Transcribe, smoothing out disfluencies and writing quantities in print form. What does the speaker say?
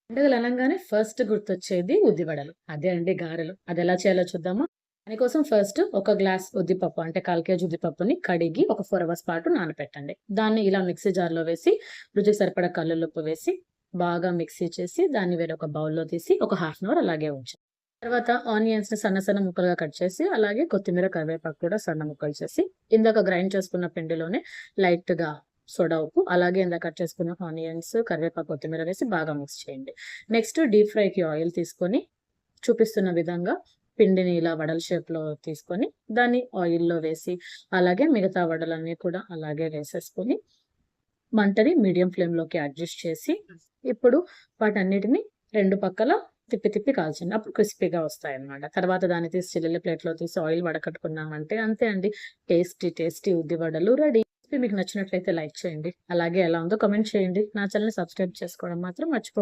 పండుగలు అనంగానే ఫస్ట్ గుర్తొచ్చేది ఉద్దివడలు. అదే అండి గారెలు. అదెలా చేయాలో చూద్దామా? దానికోసం ఫస్ట్ ఒక గ్లాస్ ఉద్దిపప్పు అంటే 1/4 కేజీ ఉద్దిపప్పుని కడిగి ఒక 4 అవర్స్ పాటు నానపెట్టండి. దాన్ని ఇలా మిక్సీ జార్‌లో వేసి రుచికి సరిపడా కల్లులుప్పు వేసి బాగా మిక్సీ చేసి దాన్ని వేరొక బౌల్‌లో తీసి ఒక హాఫ్ అన్ అవర్ అలాగే ఉంచండి. తర్వాత ఆనియన్స్‌ని సన్న సన్న ముక్కలుగా కట్ చేసి అలాగే కొత్తిమీర, కరివేపాకు కూడా సన్న ముక్కలు చేసి ఇందాక గ్రైండ్ చేసుకున్న పిండిలోనే లైట్‌గా సోడా ఉప్పు, అలాగే ఇందాక కట్ చేసుకున్న ఆనియన్స్, కరివేపాకు, కొత్తిమీర వేసి బాగా మిక్స్ చేయండి. నెక్స్ట్ డీప్ ఫ్రైకి ఆయిల్ తీసుకొని చూపిస్తున్న విధంగా పిండిని ఇలా వడల షేప్‌లో తీసుకొని దాన్ని ఆయిల్‌లో వేసి అలాగే మిగతా వడలన్నీ కూడా అలాగే వేసేసుకొని మంటని మీడియం ఫ్లేమ్‌లోకి అడ్జస్ట్ చేసి ఇప్పుడు వాటన్నిటిని 2 పక్కల తిప్పి తిప్పి కాల్చండి. అప్పుడు క్రిస్పీగా వస్తాయన్నమాట. తర్వాత దాన్ని తీసి చిల్లులు ప్లేట్‌లో తీసి ఆయిల్ వడకట్టుకున్నామంటే అంతే అండి. టేస్టీ టేస్టీ ఉద్ది వడలు రెడీ. మీకు నచ్చినట్లయితే లైక్ చేయండి. అలాగే ఎలా ఉందో కామెంట్ చేయండి. నా ఛానెల్‌ని సబ్స్క్రైబ్ చేసుకోవడం మాత్రం మర్చిపోకండి.